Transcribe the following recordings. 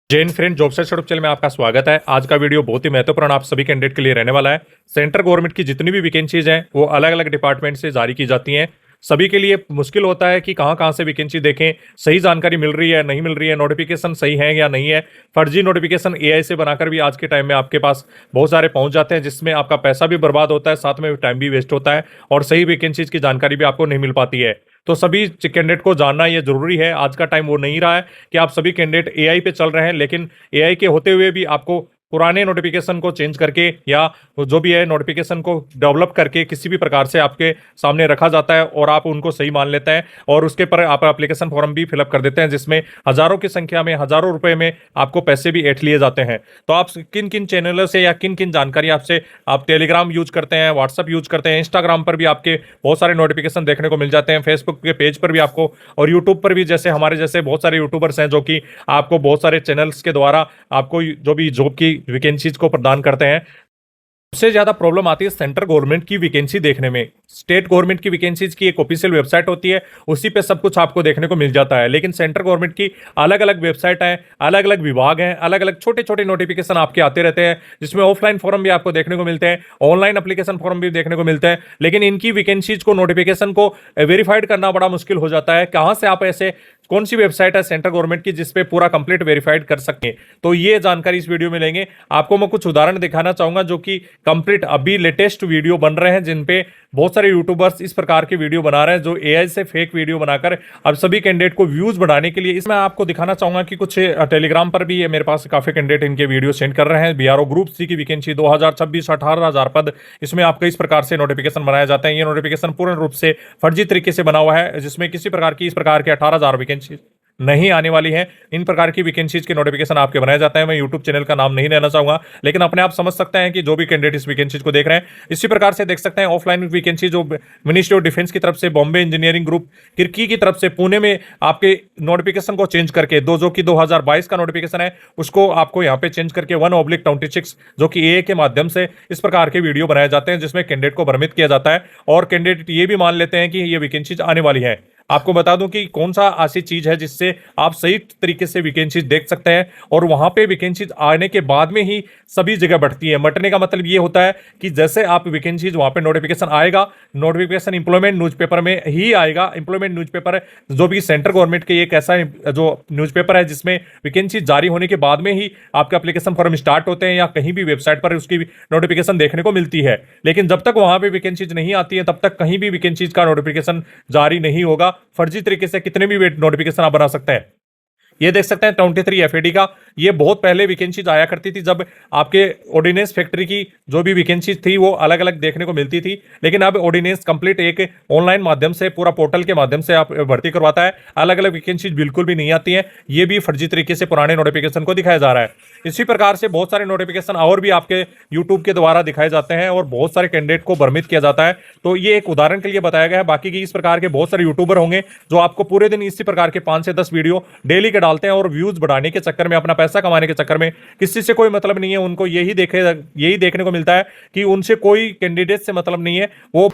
Jain friend job search YouTube channel में आपका स्वागत है। आज का वीडियो बहुत ही महत्वपूर्ण आप सभी कैंडिडेट के लिए रहने वाला है। सेंट्रल गवर्नमेंट की जितनी भी वैकेंसीज हैं वो अलग अलग डिपार्टमेंट से जारी की जाती हैं। सभी के लिए मुश्किल होता है कि कहाँ कहाँ से वैकेंसी देखें, सही जानकारी मिल रही है नहीं मिल रही है, नोटिफिकेशन सही है या नहीं है। फर्जी नोटिफिकेशन एआई से बनाकर भी आज के टाइम में आपके पास बहुत सारे पहुंच जाते हैं, जिसमें आपका पैसा भी बर्बाद होता है, साथ में टाइम भी वेस्ट होता है और सही वैकेंसीज की जानकारी भी आपको नहीं मिल पाती है। तो सभी कैंडिडेट को जानना ये जरूरी है। आज का टाइम वो नहीं रहा है कि आप सभी कैंडिडेट एआई पे चल रहे हैं, लेकिन एआई के होते हुए भी आपको पुराने नोटिफिकेशन को चेंज करके या जो भी है नोटिफिकेशन को डेवलप करके किसी भी प्रकार से आपके सामने रखा जाता है और आप उनको सही मान लेते हैं और उसके पर आप एप्लीकेशन फॉर्म भी फिलअप कर देते हैं, जिसमें हजारों की संख्या में हजारों रुपए में आपको पैसे भी ऐंठ लिए जाते हैं। तो आप किन किन चैनलों से या किन किन जानकारी आपसे आप टेलीग्राम यूज करते हैं, व्हाट्सअप यूज करते हैं, इंस्टाग्राम पर भी आपके बहुत सारे नोटिफिकेशन देखने को मिल जाते हैं, फेसबुक के पेज पर भी आपको और यूट्यूब पर भी, जैसे हमारे जैसे बहुत सारे यूट्यूबर्स हैं जो कि आपको बहुत सारे चैनल्स के द्वारा आपको जो भी जॉब की वैकेंसीज को प्रदान करते हैं। सबसे ज्यादा प्रॉब्लम आती है सेंट्रल गवर्नमेंट की वैकेंसी देखने में। स्टेट गवर्नमेंट की वैकेंसीज की एक ऑफिशियल वेबसाइट होती है, उसी पे सब कुछ आपको देखने को मिल जाता है, लेकिन सेंट्रल गवर्नमेंट की अलग अलग वेबसाइट है, अलग अलग विभाग हैं, अलग अलग छोटे छोटे नोटिफिकेशन आपके आते रहते हैं, जिसमें ऑफलाइन फॉर्म भी आपको देखने को मिलते हैं, ऑनलाइन एप्लीकेशन फॉर्म भी देखने को मिलते हैं। लेकिन इनकी वैकेंसीज को नोटिफिकेशन को वेरीफाइड करना बड़ा मुश्किल हो जाता है। कहां से आप ऐसे कौन सी वेबसाइट है सेंट्रल गवर्नमेंट की जिसपे पूरा कंप्लीट वेरीफाइड कर सकें, तो ये जानकारी इस वीडियो में लेंगे। आपको मैं कुछ उदाहरण दिखाना चाहूंगा जो कि कंप्लीट अभी लेटेस्ट वीडियो बन रहे हैं, जिन पे बहुत सारे यूट्यूबर्स इस प्रकार के वीडियो बना रहे हैं जो एआई से फेक वीडियो बनाकर अब सभी कैंडिडेट को व्यूज बढ़ाने के लिए। इसमें आपको दिखाना चाहूंगा कि कुछ टेलीग्राम पर भी मेरे पास काफी कैंडिडेट इनके वीडियो सेंड कर रहे हैं। बीआरओ ग्रुप सी की वैकेंसी 2026 18,000 पद, इसमें आपको इस प्रकार से नोटिफिकेशन बनाए जाते हैं। ये नोटिफिकेशन पूर्ण रूप से फर्जी तरीके से बना हुआ है, जिसमें किसी प्रकार की इस प्रकार के 18,000 वैकेंसी नहीं आने वाली है। इन प्रकार की वैकेंसीज के नोटिफिकेशन आपके बनाए जाते हैं। मैं यूट्यूब चैनल का नाम नहीं लेना चाहूंगा, लेकिन अपने आप समझ सकते हैं कि जो भी कैंडिडेट इस वैकेंसीज को देख रहे हैं, इसी प्रकार से देख सकते हैं। ऑफलाइन वैकेंसी जो मिनिस्ट्री ऑफ डिफेंस की तरफ से, बॉम्बे इंजीनियरिंग ग्रुप किर्की की तरफ से पुणे में आपके नोटिफिकेशन को चेंज करके जो कि 2022 का नोटिफिकेशन है, उसको आपको यहाँ पे चेंज करके 1/26 जो कि ए के माध्यम से इस प्रकार के वीडियो बनाए जाते हैं, जिसमें कैंडिडेट को भ्रमित किया जाता है और कैंडिडेट ये भी मान लेते हैं कि ये वैकेंसीज आने वाली है। आपको बता दूं कि कौन सा ऐसी चीज है जिससे आप सही तरीके से वैकेंसीज देख सकते हैं और वहां पे वैकेंसीज आने के बाद में ही सभी जगह बढ़ती है। मटने का मतलब ये होता है कि जैसे आप वैकेंसीज वहां पे नोटिफिकेशन आएगा, नोटिफिकेशन इंप्लॉयमेंट न्यूज़पेपर में ही आएगा। इंप्लॉयमेंट न्यूज़पेपर जो भी सेंट्रल गवर्नमेंट के एक ऐसा जो न्यूज़पेपर है जिसमें वैकेंसी जारी होने के बाद में ही आपके एप्लीकेशन फॉर्म स्टार्ट होते हैं या कहीं भी वेबसाइट पर उसकी नोटिफिकेशन देखने को मिलती है। लेकिन जब तक वहां पे वैकेंसीज नहीं आती है, तब तक कहीं भी वैकेंसीज का नोटिफिकेशन जारी नहीं होगा। फर्जी तरीके से कितने भी नोटिफिकेशन आप बना सकते हैं। ये देख सकते हैं 23 एफएडी का, ये बहुत पहले वैकेंसीज आया करती थी जब आपके ऑर्डिनेंस फैक्ट्री की जो भी वैकेंसीज थी वो अलग अलग देखने को मिलती थी। लेकिन अब ऑर्डिनेंस कंप्लीट एक ऑनलाइन माध्यम से पूरा पोर्टल के माध्यम से आप भर्ती करवाता है, अलग अलग वैकेंसीज बिल्कुल भी नहीं आती है। ये भी फर्जी तरीके से पुराने नोटिफिकेशन को दिखाया जा रहा है। इसी प्रकार से बहुत सारे नोटिफिकेशन और भी आपके यूट्यूब के द्वारा दिखाए जाते हैं और बहुत सारे कैंडिडेट को भ्रमित किया जाता है। तो ये एक उदाहरण के लिए बताया गया है। बाकी की इस प्रकार के बहुत सारे यूट्यूबर होंगे जो आपको पूरे दिन इसी प्रकार के 5 से 10 वीडियो डेली के डालते हैं और व्यूज बढ़ाने के चक्कर में, अपना पैसा कमाने के चक्कर में, किसी से कोई मतलब नहीं है। उनको यही देखने को मिलता है कि उनसे कोई कैंडिडेट से मतलब नहीं है वो।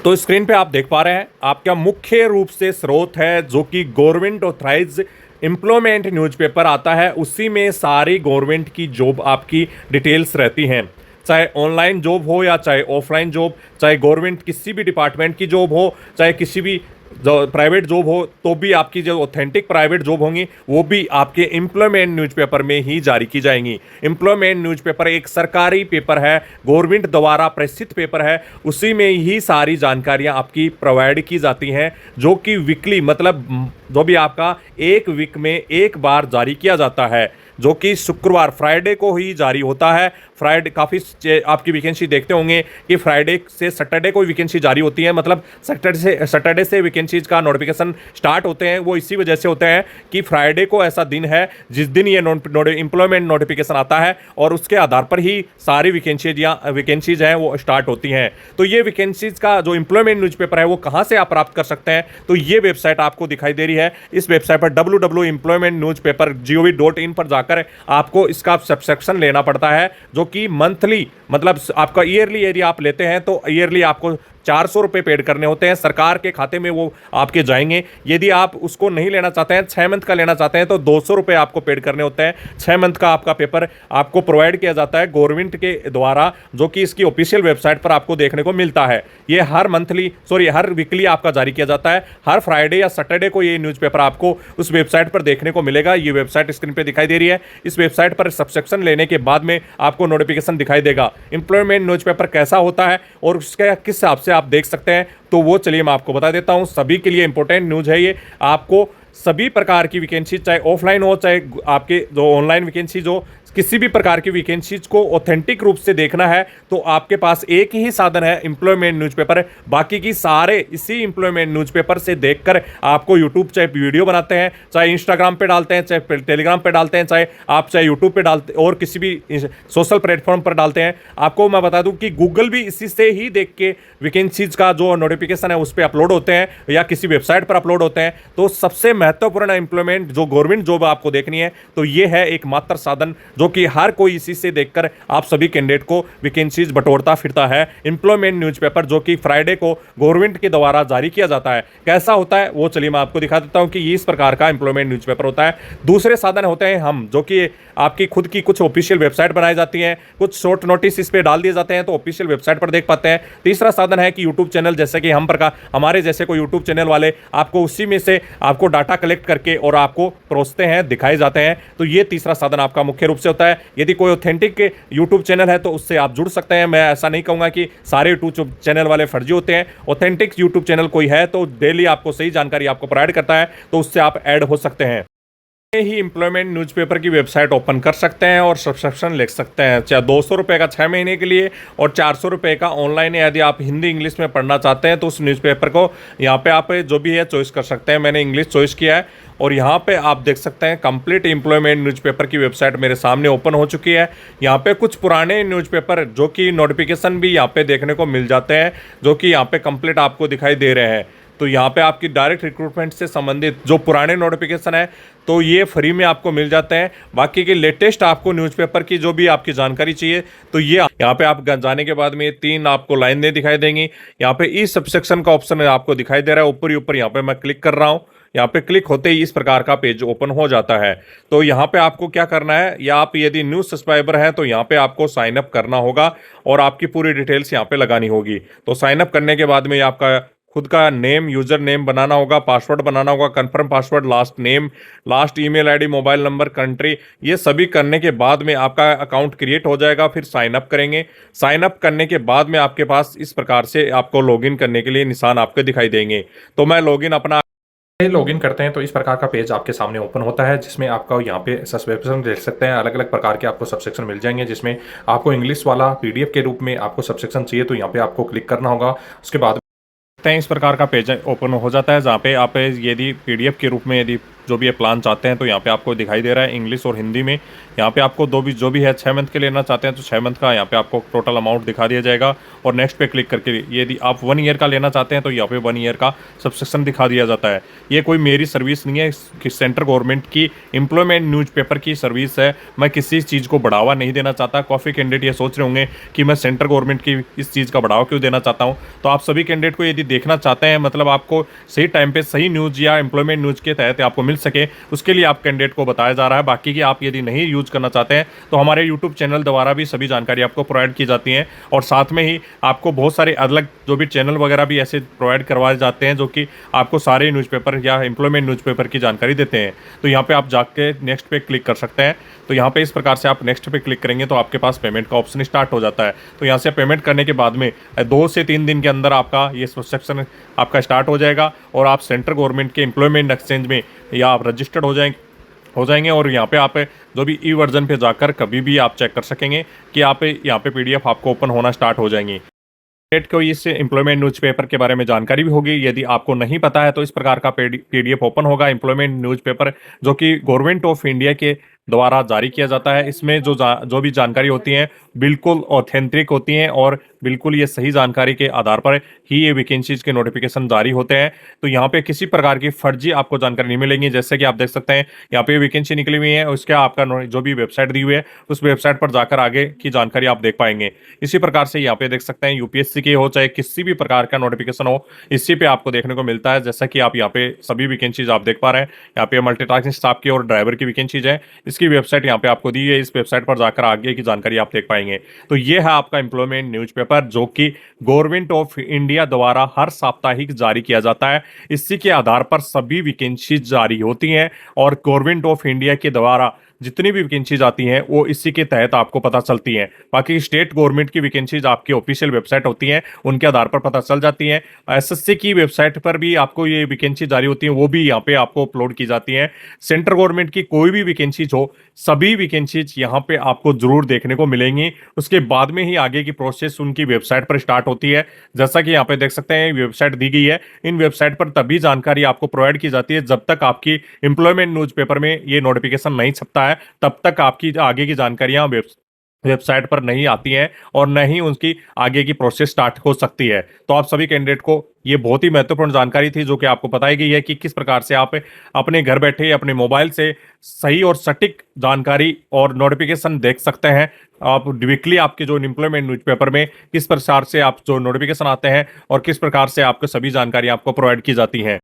तो स्क्रीन पे आप देख पा रहे हैं आपका मुख्य रूप से स्रोत है जो कि गवर्नमेंट ऑथराइज्ड एम्प्लॉयमेंट न्यूज़पेपर आता है, उसी में सारी गवर्नमेंट की जॉब आपकी डिटेल्स रहती हैं। चाहे ऑनलाइन जॉब हो या चाहे ऑफलाइन जॉब, चाहे गवर्नमेंट किसी भी डिपार्टमेंट की जॉब हो, चाहे किसी भी जो प्राइवेट जॉब हो, तो भी आपकी जो ऑथेंटिक प्राइवेट जॉब होंगी वो भी आपके एम्प्लॉयमेंट न्यूज़पेपर में ही जारी की जाएंगी। एम्प्लॉयमेंट न्यूज़पेपर एक सरकारी पेपर है, गवर्नमेंट द्वारा प्रसिद्ध पेपर है, उसी में ही सारी जानकारियां आपकी प्रोवाइड की जाती हैं, जो कि वीकली मतलब जो भी आपका एक वीक में एक बार जारी किया जाता है, जो कि शुक्रवार फ्राइडे को ही जारी होता है। फ्राइडे काफ़ी आपकी वैकेंसी देखते होंगे कि फ्राइडे से सैटरडे को वैकेंसी जारी होती है, मतलब सैटरडे से वैकेंसीज का नोटिफिकेशन स्टार्ट होते हैं। वो इसी वजह से होते हैं कि फ्राइडे को ऐसा दिन है जिस दिन ये एम्प्लॉयमेंट नोटिफिकेशन आता है और उसके आधार पर ही सारी वैकेंसीज हैं वो स्टार्ट होती हैं। तो ये वैकेंसीज का जो एम्प्लॉयमेंट न्यूज़पेपर है वो कहाँ से आप प्राप्त कर सकते हैं, तो ये वेबसाइट आपको दिखाई दे रही है। इस वेबसाइट पर www.employmentnewspaper.gov.in पर जाकर आपको इसका सब्सक्रिप्शन लेना पड़ता है, जो कि मंथली मतलब आपका ईयरली यदि आप लेते हैं तो ईयरली आपको ₹400 पेड करने होते हैं, सरकार के खाते में वो आपके जाएंगे। यदि आप उसको नहीं लेना चाहते हैं, 6 मंथ का लेना चाहते हैं, तो ₹200 आपको पेड करने होते हैं। 6 मंथ का आपका पेपर आपको प्रोवाइड किया जाता है गवर्नमेंट के द्वारा, जो कि इसकी ऑफिशियल वेबसाइट पर आपको देखने को मिलता है। ये हर वीकली आपका जारी किया जाता है। हर फ्राइडे या सैटरडे को ये न्यूज़पेपर आपको उस वेबसाइट पर देखने को मिलेगा। ये वेबसाइट स्क्रीन पे दिखाई दे रही है। इस वेबसाइट पर सब्सक्रिप्शन लेने के बाद में आपको नोटिफिकेशन दिखाई देगा। एम्प्लॉयमेंट न्यूज़पेपर कैसा होता है और उसके किस हिसाब से आप देख सकते हैं, तो वो चलिए मैं आपको बता देता हूं। सभी के लिए इंपॉर्टेंट न्यूज़ है ये। आपको सभी प्रकार की वैकेंसी, चाहे ऑफलाइन हो चाहे आपके जो ऑनलाइन वैकेंसी, जो किसी भी प्रकार की वैकेंसीज को ऑथेंटिक रूप से देखना है, तो आपके पास एक ही साधन है, एम्प्लॉयमेंट न्यूज़पेपर। बाकी की सारे इसी एम्प्लॉयमेंट न्यूज़पेपर से देखकर आपको यूट्यूब चाहे वीडियो बनाते हैं, चाहे इंस्टाग्राम पे डालते हैं, चाहे टेलीग्राम पे डालते हैं, चाहे यूट्यूब पे डालते और किसी भी सोशल प्लेटफॉर्म पर डालते हैं। आपको मैं बता दूं कि गूगल भी इसी से ही देख के वैकेंसीज का जो नोटिफिकेशन है उस पर अपलोड होते हैं या किसी वेबसाइट पर अपलोड होते हैं। तो सबसे महत्वपूर्ण एम्प्लॉयमेंट जो गवर्नमेंट जॉब आपको देखनी है, तो ये है एकमात्र साधन जो कि हर कोई इसी से देखकर आप सभी कैंडिडेट को वैकेंसीज बटोरता फिरता है। एम्प्लॉयमेंट न्यूज़पेपर जो कि फ्राइडे को गवर्नमेंट के द्वारा जारी किया जाता है। कैसा होता है वो चलिए मैं आपको दिखा देता हूं कि ये इस प्रकार का एम्प्लॉयमेंट न्यूज़पेपर होता है। दूसरे साधन होते हैं हम, जो कि आपकी खुद की कुछ ऑफिशियल वेबसाइट बनाई जाती हैं, कुछ शॉर्ट नोटिस इस पे डाल दिए जाते हैं, तो ऑफिशियल वेबसाइट पर देख पाते हैं। तीसरा साधन है कि यूट्यूब चैनल, जैसे कि हमारे जैसे कोई यूट्यूब चैनल वाले आपको उसी में से आपको डाटा कलेक्ट करके और आपको परोसते हैं, दिखाए जाते हैं। तो ये तीसरा साधन आपका मुख्य रूप से होता है। यदि कोई ऑथेंटिक यूट्यूब चैनल है तो उससे आप जुड़ सकते हैं। मैं ऐसा नहीं कहूंगा कि सारे यूट्यूब चैनल वाले फर्जी होते हैं। ऑथेंटिक यूट्यूब चैनल कोई है तो डेली आपको सही जानकारी आपको प्रोवाइड करता है, तो उससे आप ऐड हो सकते हैं। ही एम्प्लॉयमेंट न्यूज़पेपर की वेबसाइट ओपन कर सकते हैं और सब्सक्रिप्शन ले सकते हैं, चाहे ₹200 का 6 महीने के लिए और ₹400 का ऑनलाइन। यदि आप हिंदी इंग्लिश में पढ़ना चाहते हैं तो उस न्यूज़पेपर को यहाँ पे आप जो भी है चॉइस कर सकते हैं। मैंने इंग्लिश चॉइस किया है और यहाँ पे आप देख सकते हैं कंप्लीट एम्प्लॉयमेंट न्यूज़पेपर की वेबसाइट मेरे सामने ओपन हो चुकी है। यहाँ पे कुछ पुराने न्यूज़पेपर जो कि नोटिफिकेशन भी यहाँ पे देखने को मिल जाते हैं, जो कि यहाँ पे कंप्लीट आपको दिखाई दे रहे हैं। तो यहाँ पे आपकी डायरेक्ट रिक्रूटमेंट से संबंधित जो पुराने नोटिफिकेशन है तो ये फ्री में आपको मिल जाते हैं। बाकी के लेटेस्ट आपको न्यूज़पेपर की जो भी आपकी जानकारी चाहिए तो ये यहाँ पे आप जाने के बाद में 3 आपको लाइनें दिखाई देंगी। यहाँ पे ई सब्सक्रिप्शन का ऑप्शन आपको दिखाई दे रहा है ऊपर ही ऊपर। यहाँ पे मैं क्लिक कर रहा हूँ। यहाँ पे क्लिक होते ही इस प्रकार का पेज ओपन हो जाता है। तो यहाँ पे आपको क्या करना है, या आप यदि न्यू सब्सक्राइबर हैं तो यहाँ पे आपको साइन अप करना होगा और आपकी पूरी डिटेल्स यहाँ पे लगानी होगी। तो साइन अप करने के बाद में आपका खुद का नेम, यूजर नेम बनाना होगा, पासवर्ड बनाना होगा, confirm password, last name, last email ID, mobile number, country, ये सभी करने के बाद में आपका अकाउंट क्रिएट हो जाएगा। फिर साइन अप करेंगे। साइन अप करने के बाद में आपके पास इस प्रकार से आपको लॉगिन करने के लिए निशान आपके दिखाई देंगे। तो मैं लॉगिन करते हैं तो इस प्रकार का पेज आपके सामने ओपन होता है, जिसमें आपका यहाँ पे सब्सक्रिप्शन देख सकते हैं। अलग अलग प्रकार के आपको सब्सक्रिप्शन मिल जाएंगे, जिसमें आपको इंग्लिश वाला पीडीएफ के रूप में आपको सब्सक्रिप्शन चाहिए तो यहाँ पे आपको क्लिक करना होगा। उसके बाद इस प्रकार का पेज ओपन हो जाता है, जहाँ पे आप यदि पीडीएफ के रूप में यदि जो भी ये प्लान चाहते हैं तो यहाँ पे आपको दिखाई दे रहा है इंग्लिश और हिंदी में। यहाँ पे आपको जो भी है 6 मंथ के लेना चाहते हैं तो 6 मंथ का यहाँ पे आपको टोटल अमाउंट दिखा दिया जाएगा और नेक्स्ट पे क्लिक करके यदि आप 1 ईयर का लेना चाहते हैं तो यहाँ पे 1 ईयर का सब्सक्रिप्शन दिखा दिया जाता है। ये कोई मेरी सर्विस नहीं है, कि सेंट्रल गवर्नमेंट की एम्प्लॉयमेंट न्यूज़पेपर की सर्विस है। मैं किसी चीज़ को बढ़ावा नहीं देना चाहता। काफ़ी कैंडिडेट ये सोच रहे होंगे कि मैं सेंट्रल गवर्नमेंट की इस चीज़ का बढ़ावा क्यों देना चाहता हूँ। तो आप सभी कैंडिडेट को यदि देखना चाहते हैं, मतलब आपको सही टाइम पे सही न्यूज़ या एम्प्लॉयमेंट न्यूज़ के तहत आपको मिल सके, उसके लिए आप कैंडिडेट को बताया जा रहा है। बाकी की आप यदि नहीं यूज करना चाहते हैं तो हमारे यूट्यूब चैनल द्वारा भी सभी जानकारी आपको प्रोवाइड की जाती है और साथ में ही आपको बहुत सारे अलग जो भी चैनल वगैरह भी ऐसे प्रोवाइड करवाए जाते हैं, जो कि आपको सारे न्यूज़पेपर या एम्प्लॉयमेंट न्यूज़पेपर की जानकारी देते हैं। तो यहाँ पे आप जाके नेक्स्ट पे क्लिक कर सकते हैं। तो यहाँ पे इस प्रकार से आप नेक्स्ट पे क्लिक करेंगे तो आपके पास पेमेंट का ऑप्शन स्टार्ट हो जाता है। तो यहाँ से पेमेंट करने के बाद में 2 से 3 दिन के अंदर आपका ये सब्सक्रिप्शन आपका स्टार्ट हो जाएगा और आप सेंट्रल गवर्नमेंट के एम्प्लॉयमेंट एक्सचेंज में या आप रजिस्टर्ड हो जाएंगे और यहाँ पे आप जो भी ई वर्जन पे जाकर कभी भी आप चेक कर सकेंगे कि आप यहाँ पे पीडीएफ आपको ओपन होना स्टार्ट हो जाएंगी। को इस एम्प्लॉयमेंट न्यूज़पेपर के बारे में जानकारी भी होगी। यदि आपको नहीं पता है तो इस प्रकार का पीडीएफ ओपन होगा एम्प्लॉयमेंट न्यूज़पेपर, जो कि गवर्नमेंट ऑफ इंडिया के द्वारा जारी किया जाता है। इसमें जो भी जानकारी होती है बिल्कुल ऑथेंटिक होती हैं और बिल्कुल ये सही जानकारी के आधार पर ही ये वैकेंसीज के नोटिफिकेशन जारी होते हैं। तो यहाँ पे किसी प्रकार की फर्जी आपको जानकारी नहीं मिलेगी। जैसे कि आप देख सकते हैं यहाँ पे वैकेंसी निकली हुई है, उसका आपका जो भी वेबसाइट दी हुई है उस वेबसाइट पर जाकर आगे की जानकारी आप देख पाएंगे। इसी प्रकार से यहाँ पे देख सकते हैं यूपीएससी के हो चाहे किसी भी प्रकार का नोटिफिकेशन हो, इसी पे आपको देखने को मिलता है। जैसा कि आप यहाँ पे सभी वैकेंसीज आप देख पा रहे हैं, यहाँ पे मल्टीटास्किंग स्टाफ की और ड्राइवर की वैकेंसीज है। इसकी वेबसाइट यहाँ पे आपको दी है, इस वेबसाइट पर जाकर आगे की जानकारी आप देख पाएंगे। तो ये है आपका एम्प्लॉयमेंट न्यूज़पेपर, जो कि गवर्नमेंट ऑफ इंडिया द्वारा हर साप्ताहिक जारी किया जाता है। इसी के आधार पर सभी वैकेंसीज जारी होती हैं और गवर्नमेंट ऑफ इंडिया के द्वारा जितनी भी वैकेंसीज आती हैं वो इसी के तहत आपको पता चलती हैं। बाकी स्टेट गवर्नमेंट की वैकेंसीज आपकी ऑफिशियल वेबसाइट होती हैं, उनके आधार पर पता चल जाती हैं। एसएससी की वेबसाइट पर भी आपको ये वैकेंसी जारी होती है, वो भी यहाँ पे आपको अपलोड की जाती है। सेंट्रल गवर्नमेंट की कोई भी वैकेंसीज हो, सभी वैकेंसीज यहाँ पे आपको जरूर देखने को मिलेंगी। उसके बाद में ही आगे की प्रोसेस उनकी वेबसाइट पर स्टार्ट होती है। जैसा कि यहाँ पे देख सकते हैं वेबसाइट दी गई है, इन वेबसाइट पर तभी जानकारी आपको प्रोवाइड की जाती है जब तक आपकी एम्प्लॉयमेंट न्यूज़पेपर में ये नोटिफिकेशन नहीं छपता है, तब तक आपकी आगे की जानकारियां वेबसाइट पर नहीं आती हैं और न ही उनकी आगे की प्रोसेस स्टार्ट हो सकती है। तो आप सभी कैंडिडेट को ये बहुत ही महत्वपूर्ण जानकारी थी जो कि आपको बताई गई है कि किस प्रकार से आप अपने घर बैठे अपने मोबाइल से सही और सटीक जानकारी और नोटिफिकेशन देख सकते हैं। आप वीकली आपके जो एम्प्लॉयमेंट न्यूज़पेपर में किस प्रकार से आप जो नोटिफिकेशन आते हैं और किस प्रकार से आपको सभी जानकारी आपको प्रोवाइड की जाती हैं।